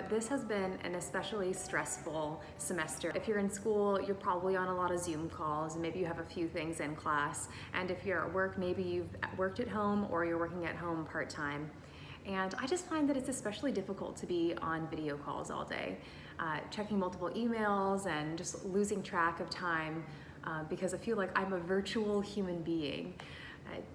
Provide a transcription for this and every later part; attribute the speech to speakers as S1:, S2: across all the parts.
S1: this has been an especially stressful semester. If you're in school, you're probably on a lot of Zoom calls, and maybe you have a few things in class. And if you're at work, maybe you've worked at home or you're working at home part-time. And I just find that it's especially difficult to be on video calls all day, checking multiple emails and just losing track of time because I feel like I'm a virtual human being.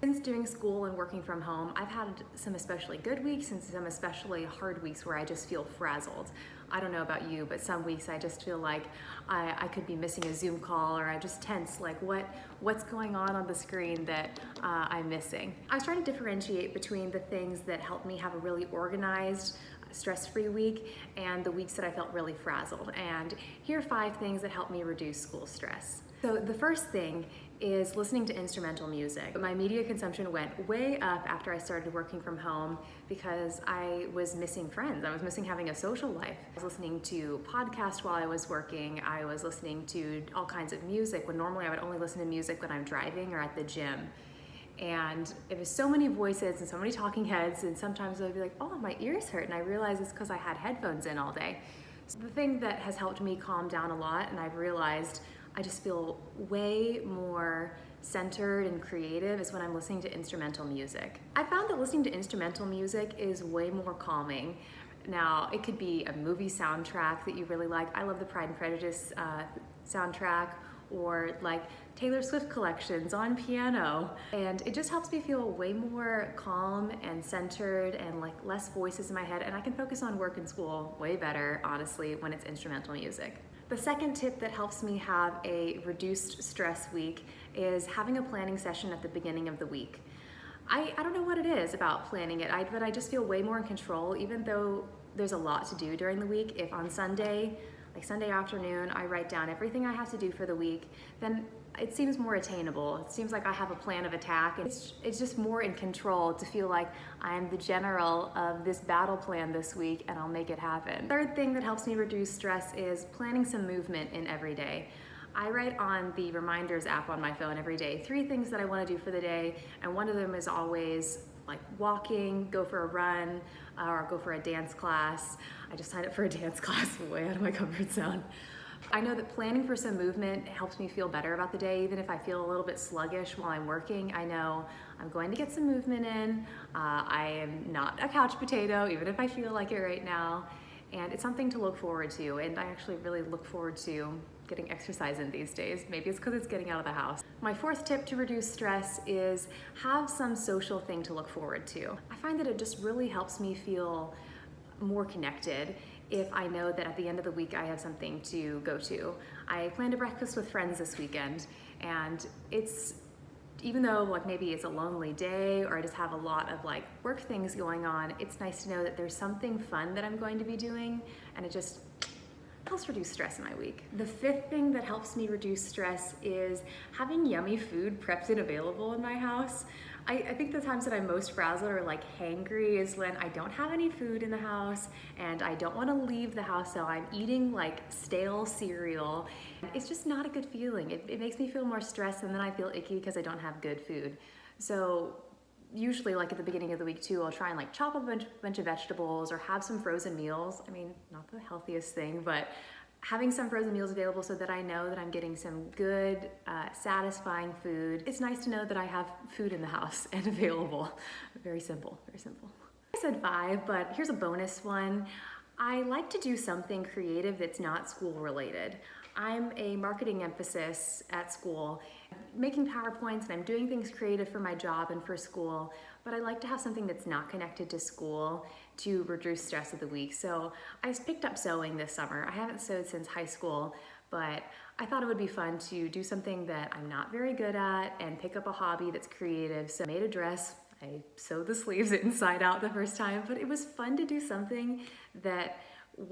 S1: Since doing school and working from home, I've had some especially good weeks and some especially hard weeks where I just feel frazzled. I don't know about you, but some weeks I just feel like I could be missing a Zoom call, or I'm just tense, like what's going on the screen that I'm missing. I was trying to differentiate between the things that helped me have a really organized, stress-free week and the weeks that I felt really frazzled. And here are 5 things that helped me reduce school stress. So the first thing is listening to instrumental music. My media consumption went way up after I started working from home because I was missing friends. I was missing having a social life. I was listening to podcasts while I was working. I was listening to all kinds of music when normally I would only listen to music when I'm driving or at the gym. And it was so many voices and so many talking heads, and sometimes I would be like, oh, my ears hurt, and I realized it's because I had headphones in all day. So the thing that has helped me calm down a lot, and I've realized I just feel way more centered and creative, is when I'm listening to instrumental music. I found that listening to instrumental music is way more calming. Now, it could be a movie soundtrack that you really like. I love the Pride and Prejudice soundtrack, or like Taylor Swift collections on piano. And it just helps me feel way more calm and centered and like less voices in my head, and I can focus on work and school way better, honestly, when it's instrumental music. The second tip that helps me have a reduced stress week is having a planning session at the beginning of the week. I don't know what it is about planning it, but I just feel way more in control, even though there's a lot to do during the week. If on Sunday, like Sunday afternoon, I write down everything I have to do for the week, then it seems more attainable. It seems like I have a plan of attack. It's just more in control to feel like I am the general of this battle plan this week and I'll make it happen. Third thing that helps me reduce stress is planning some movement in every day. I write on the reminders app on my phone every day 3 things that I want to do for the day, and one of them is always like walking, go for a run, or go for a dance class. I just signed up for a dance class, way out of my comfort zone. I know that planning for some movement helps me feel better about the day. Even if I feel a little bit sluggish while I'm working, I know I'm going to get some movement in. I am not a couch potato, even if I feel like it right now. And it's something to look forward to, and I actually really look forward to getting exercise in these days. Maybe it's because it's getting out of the house. My 4th tip to reduce stress is have some social thing to look forward to. I find that it just really helps me feel more connected if I know that at the end of the week I have something to go to. I planned a breakfast with friends this weekend, and even though like maybe it's a lonely day or I just have a lot of like work things going on, it's nice to know that there's something fun that I'm going to be doing, and it just helps reduce stress in my week. The 5th thing that helps me reduce stress is having yummy food prepped and available in my house. I think the times that I'm most frazzled or like hangry is when I don't have any food in the house and I don't want to leave the house, so I'm eating like stale cereal. It's just not a good feeling. It makes me feel more stressed, and then I feel icky because I don't have good food. So usually like at the beginning of the week too, I'll try and like chop a bunch of vegetables or have some frozen meals. I mean, not the healthiest thing, but having some frozen meals available so that I know that I'm getting some good, satisfying food. It's nice to know that I have food in the house and available. Very simple, very simple. I said 5, but here's a bonus one. I like to do something creative that's not school related. I'm a marketing emphasis at school, making PowerPoints, and I'm doing things creative for my job and for school, but I like to have something that's not connected to school to reduce stress of the week. So I picked up sewing this summer. I haven't sewed since high school, but I thought it would be fun to do something that I'm not very good at and pick up a hobby that's creative. So I made a dress. I sewed the sleeves inside out the first time, but it was fun to do something that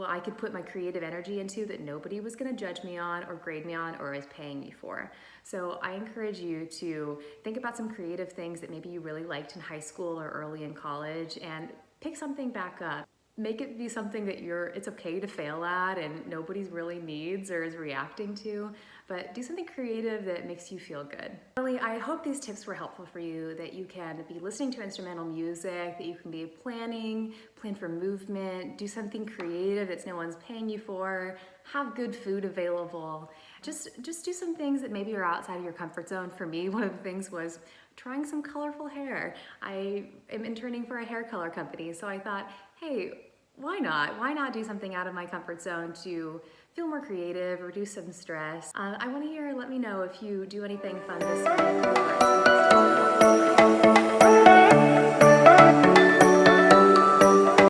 S1: I could put my creative energy into that nobody was going to judge me on or grade me on or is paying me for. So I encourage you to think about some creative things that maybe you really liked in high school or early in college and pick something back up. make it be something that it's okay to fail at and nobody's really needs or is reacting to, but do something creative that makes you feel good. Finally, I hope these tips were helpful for you, that you can be listening to instrumental music, that you can be plan for movement, do something creative that no one's paying you for, have good food available. Just do some things that maybe are outside of your comfort zone. For me, one of the things was trying some colorful hair. I am interning for a hair color company, so I thought, hey, why not? Why not do something out of my comfort zone to feel more creative, reduce some stress? I want to let me know if you do anything fun this week.